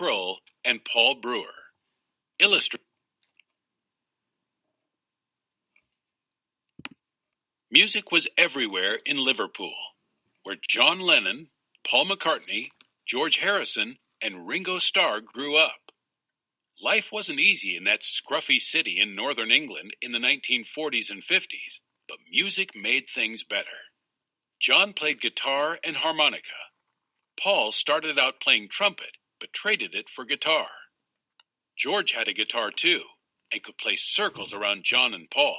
Kroll and Paul Brewer. Music was everywhere in Liverpool, where John Lennon, Paul McCartney, George Harrison, and Ringo Starr grew up. Life wasn't easy in that scruffy city in northern England in the 1940s and 50s, but music made things better. John played guitar and harmonica. Paul started out playing trumpet, but traded it for guitar. George had a guitar too, and could play circles around John and Paul.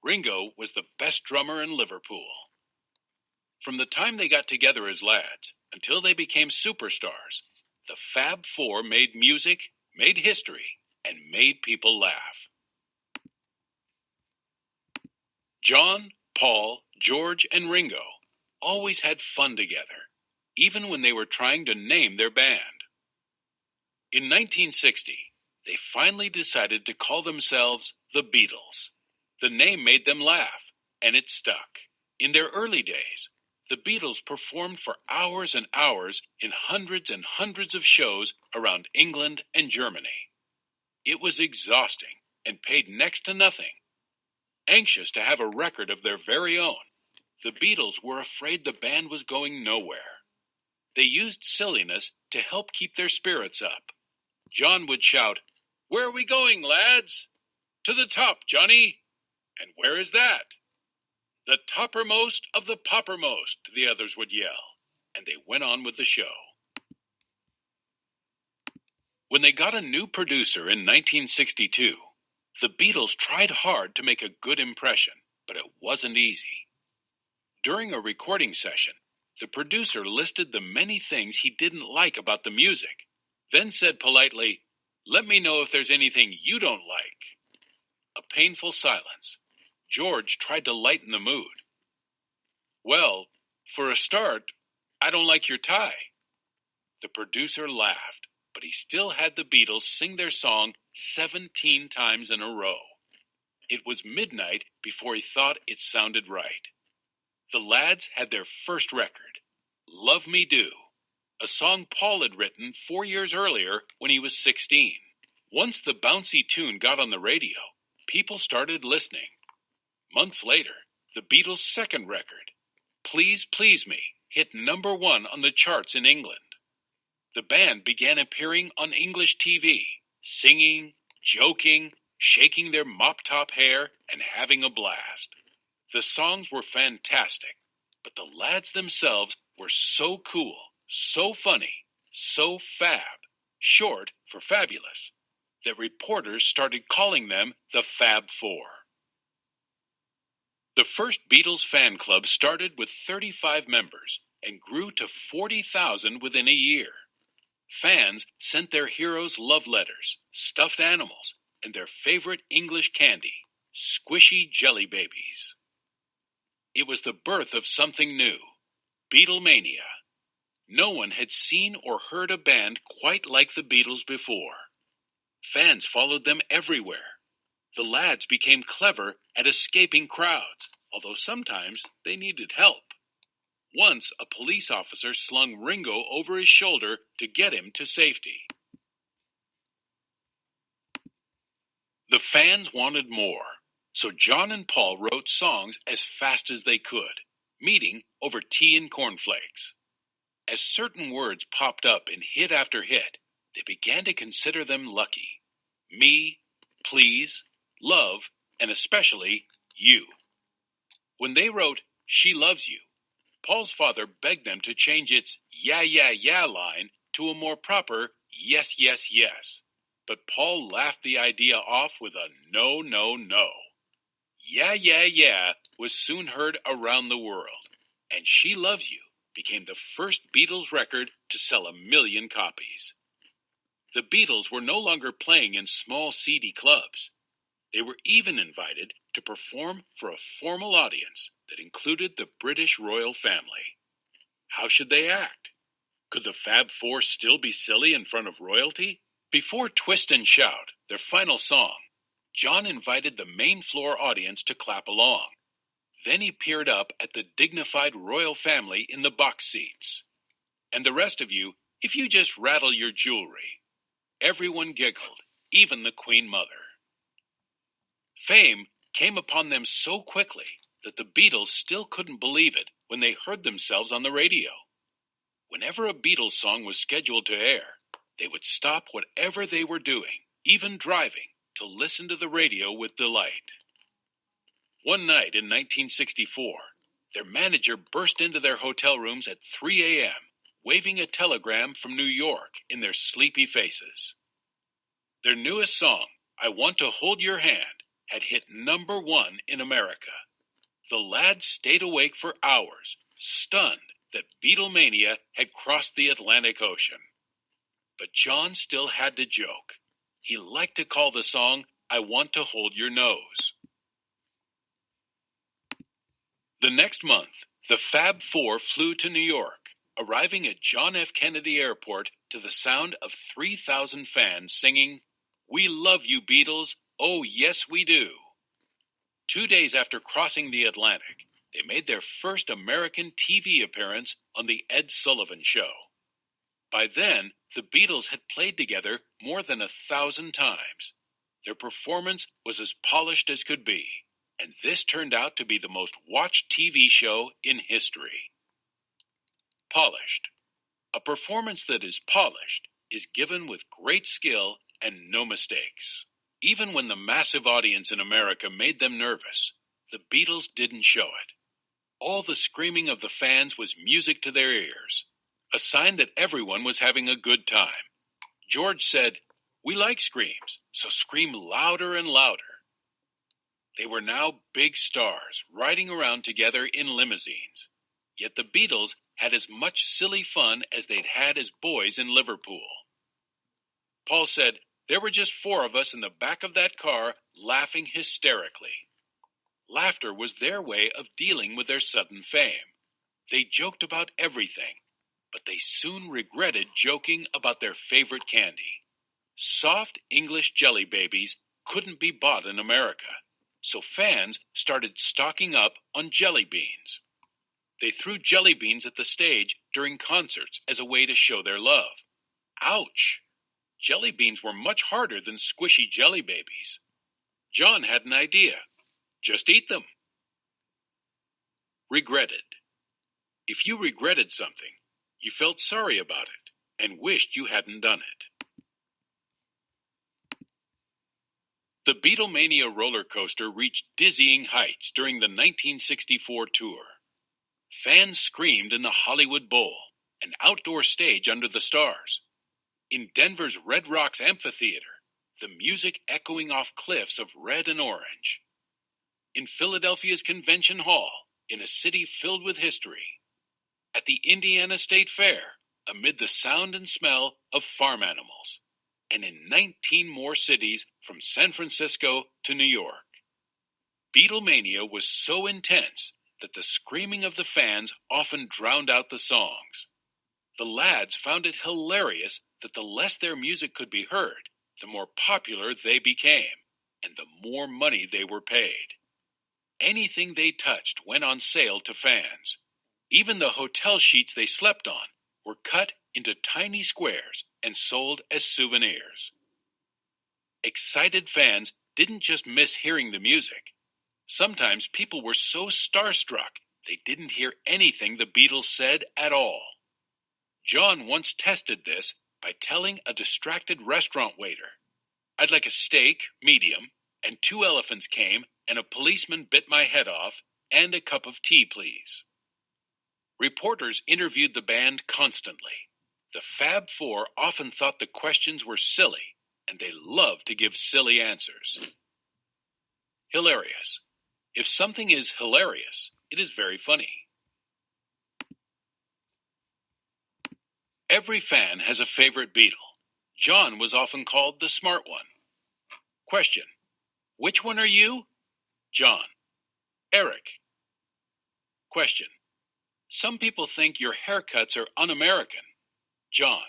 Ringo was the best drummer in Liverpool. From the time they got together as lads until they became superstars, the Fab Four made music, made history, and made people laugh. John, Paul, George, and Ringo always had fun together, even when they were trying to name their band. In 1960, they finally decided to call themselves the Beatles. The name made them laugh, and it stuck. In their early days, the Beatles performed for hours and hours in hundreds and hundreds of shows around England and Germany. It was exhausting and paid next to nothing. Anxious to have a record of their very own, the Beatles were afraid the band was going nowhere. They used silliness to help keep their spirits up. John would shout, "Where are we going, lads?" "To the top, Johnny." "And where is that?" "The toppermost of the poppermost," the others would yell, and they went on with the show. When they got a new producer in 1962, the Beatles tried hard to make a good impression, but it wasn't easy. During a recording session, the producer listed the many things he didn't like about the music, then said politely, "Let me know if there's anything you don't like." A painful silence. George tried to lighten the mood. "Well, for a start, I don't like your tie." The producer laughed, but he still had the Beatles sing their song 17 times in a row. It was midnight before he thought it sounded right. The lads had their first record, "Love Me Do," a song Paul had written 4 years earlier when he was 16. Once the bouncy tune got on the radio, people started listening. Months later, the Beatles' second record, "Please Please Me," hit #1 on the charts in England. The band began appearing on English TV, singing, joking, shaking their mop-top hair, and having a blast. The songs were fantastic, but the lads themselves were so cool, so funny, so fab, short for fabulous, that reporters started calling them the Fab Four. The first Beatles fan club started with 35 members and grew to 40,000 within a year. Fans sent their heroes love letters, stuffed animals, and their favorite English candy, squishy jelly babies. It was the birth of something new, Beatlemania. No one had seen or heard a band quite like the Beatles before. Fans followed them everywhere. The lads became clever at escaping crowds, although sometimes they needed help. Once, a police officer slung Ringo over his shoulder to get him to safety. The fans wanted more, so John and Paul wrote songs as fast as they could, meeting over tea and cornflakes. As certain words popped up in hit after hit, they began to consider them lucky. Me, please, love, and especially you. When they wrote "She Loves You," Paul's father begged them to change its "yeah, yeah, yeah" line to a more proper "yes, yes, yes." But Paul laughed the idea off with a no, no, no. "Yeah, yeah, yeah" was soon heard around the world, and "She Loves You" became the first Beatles record to sell 1 million copies. The Beatles were no longer playing in small, seedy clubs. They were even invited to perform for a formal audience that included the British royal family. How should they act? Could the Fab Four still be silly in front of royalty? Before Twist and Shout, their final song, John invited the main floor audience to clap along. Then he peered up at the dignified royal family in the box seats. "And the rest of you, If you just rattle your jewelry. Everyone giggled, even the Queen Mother. Fame came upon them so quickly that the Beatles still couldn't believe it when they heard themselves on the radio. Whenever a Beatles song was scheduled to air, they would stop whatever they were doing, even driving, to listen to the radio with delight. One night in 1964, their manager burst into their hotel rooms at 3 a.m., waving a telegram from New York in their sleepy faces. Their newest song, I Want to Hold Your Hand, had hit #1 in America. The lads stayed awake for hours, stunned that Beatlemania had crossed the Atlantic Ocean. But John still had to joke. He liked to call the song, I Want to Hold Your Nose. The next month, the Fab Four flew to New York, arriving at John F. Kennedy Airport to the sound of 3,000 fans singing, We love you, Beatles, oh yes we do. 2 days after crossing the Atlantic, they made their first American TV appearance on The Ed Sullivan Show. By then, the Beatles had played together more than 1,000 times. Their performance was as polished as could be, and this turned out to be the most watched TV show in history. Polished. A performance that is polished is given with great skill and no mistakes. Even when the massive audience in America made them nervous, the Beatles didn't show it. All the screaming of the fans was music to their ears, a sign that everyone was having a good time. George said, We like screams, so scream louder and louder. They were now big stars, riding around together in limousines. Yet the Beatles had as much silly fun as they'd had as boys in Liverpool. Paul said, There were just 4 of us in the back of that car laughing hysterically. Laughter was their way of dealing with their sudden fame. They joked about everything, but they soon regretted joking about their favorite candy. Soft English jelly babies couldn't be bought in America, so fans started stocking up on jelly beans. They threw jelly beans at the stage during concerts as a way to show their love. Ouch! Jelly beans were much harder than squishy jelly babies. John had an idea. Just eat them. Regretted. If you regretted something, you felt sorry about it and wished you hadn't done it. The Beatlemania roller coaster reached dizzying heights during the 1964 tour. Fans screamed in the Hollywood Bowl, an outdoor stage under the stars. In Denver's Red Rocks Amphitheater, the music echoing off cliffs of red and orange. In Philadelphia's Convention Hall, in a city filled with history. At the Indiana State Fair, amid the sound and smell of farm animals. And in 19 more cities from San Francisco to New York. Beatlemania was so intense that the screaming of the fans often drowned out the songs. The lads found it hilarious that the less their music could be heard, the more popular they became, and the more money they were paid. Anything they touched went on sale to fans. Even the hotel sheets they slept on were cut into tiny squares and sold as souvenirs. Excited fans didn't just miss hearing the music. Sometimes people were so starstruck they didn't hear anything the Beatles said at all. John once tested this by telling a distracted restaurant waiter, I'd like a steak, medium, and 2 elephants came, and a policeman bit my head off, and a cup of tea, please. Reporters interviewed the band constantly. The Fab Four often thought the questions were silly, and they loved to give silly answers. Hilarious. If something is hilarious, it is very funny. Every fan has a favorite Beatle. John was often called the smart one. Question. Which one are you? John. Eric. Question. Some people think your haircuts are un-American. John.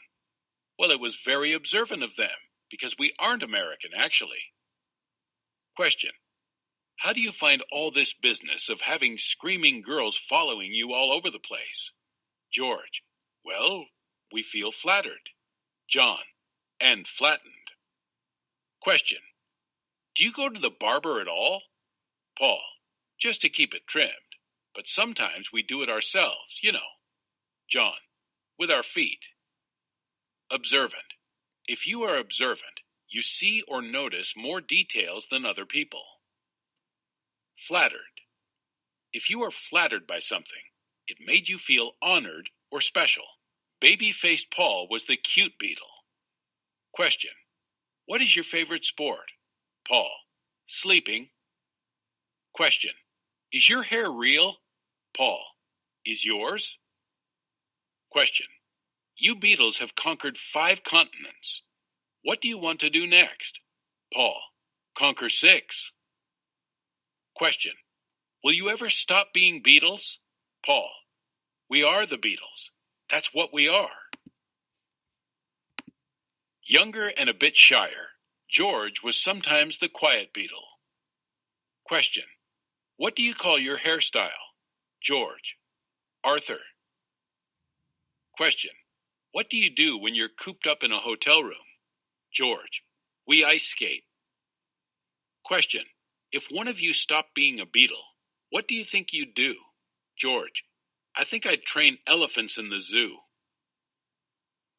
Well, it was very observant of them, because we aren't American, actually. Question. How do you find all this business of having screaming girls following you all over the place? George. Well, we feel flattered. John. And flattened. Question. Do you go to the barber at all? Paul. Just to keep it trimmed. But sometimes we do it ourselves, you know. John. With our feet. Observant. If you are observant, you see or notice more details than other people. Flattered. If you are flattered by something, it made you feel honored or special. Baby-faced Paul was the cute Beatle. Question. What is your favorite sport? Paul. Sleeping. Question. Is your hair real? Paul. Is yours? Question. You Beatles have conquered 5 continents. What do you want to do next? Paul. Conquer 6. Question. Will you ever stop being Beatles? Paul. We are the Beatles. That's what we are. Younger and a bit shyer, George was sometimes the quiet Beatle. Question. What do you call your hairstyle? George. Arthur. Question. What do you do when you're cooped up in a hotel room? George. We ice skate. Question. If one of you stopped being a Beatle, what do you think you'd do? George. I think I'd train elephants in the zoo.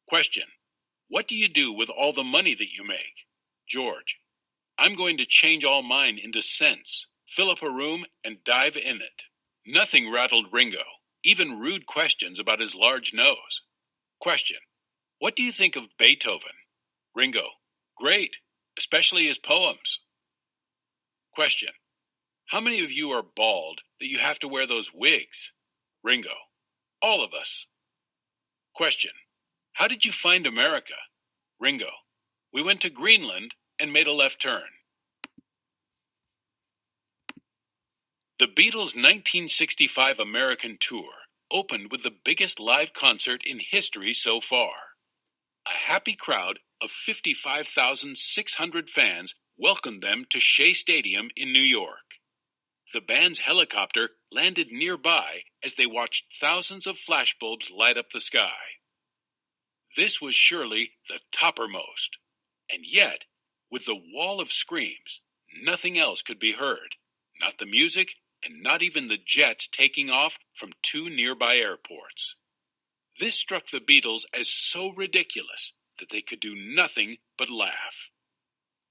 Question. What do you do with all the money that you make? George. I'm going to change all mine into cents, fill up a room, and dive in it. Nothing rattled Ringo, even rude questions about his large nose. Question. What do you think of Beethoven? Ringo. Great, especially his poems. Question. How many of you are bald that you have to wear those wigs? Ringo. All of us. Question. How did you find America? Ringo. We went to Greenland and made a left turn. The Beatles' 1965 American tour opened with the biggest live concert in history so far. A happy crowd of 55,600 fans welcomed them to Shea Stadium in New York. The band's helicopter landed nearby as they watched thousands of flashbulbs light up the sky. This was surely the toppermost, and yet, with the wall of screams, nothing else could be heard, not the music, and not even the jets taking off from 2 nearby airports. This struck the Beatles as so ridiculous that they could do nothing but laugh.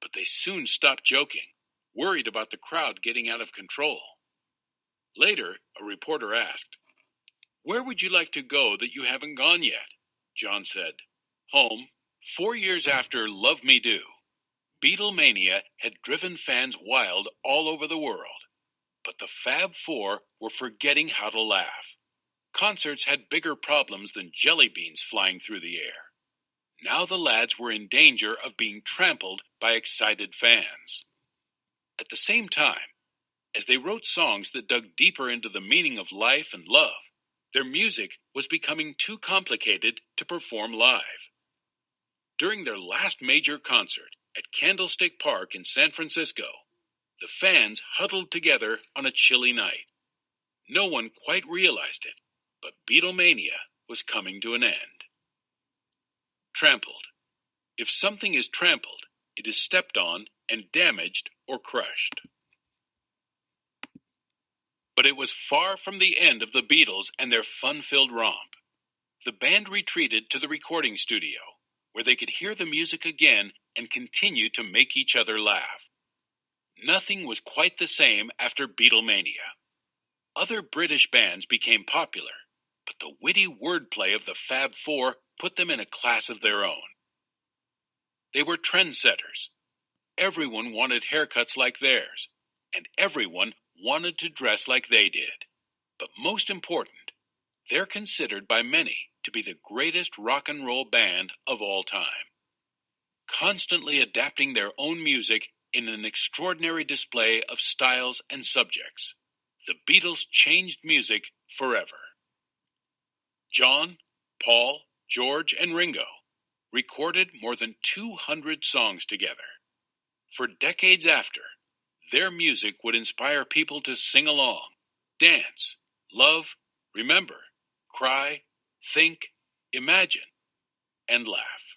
But they soon stopped joking, worried about the crowd getting out of control. Later, a reporter asked, "Where would you like to go that you haven't gone yet?" John said, "Home." 4 years after Love Me Do, Beatlemania had driven fans wild all over the world. But the Fab Four were forgetting how to laugh. Concerts had bigger problems than jelly beans flying through the air. Now the lads were in danger of being trampled by excited fans. At the same time, as they wrote songs that dug deeper into the meaning of life and love, their music was becoming too complicated to perform live. During their last major concert at Candlestick Park in San Francisco, the fans huddled together on a chilly night. No one quite realized it, but Beatlemania was coming to an end. Trampled. If something is trampled, it is stepped on and damaged or crushed. But it was far from the end of the Beatles and their fun-filled romp. The band retreated to the recording studio, where they could hear the music again and continue to make each other laugh. Nothing was quite the same after Beatlemania. Other British bands became popular, but the witty wordplay of the Fab Four put them in a class of their own. They were trendsetters. Everyone wanted haircuts like theirs, and everyone wanted to dress like they did. But most important, they're considered by many to be the greatest rock and roll band of all time. Constantly adapting their own music in an extraordinary display of styles and subjects, the Beatles changed music forever. John, Paul, George, and Ringo recorded more than 200 songs together. For decades after, their music would inspire people to sing along, dance, love, remember, cry, think, imagine, and laugh.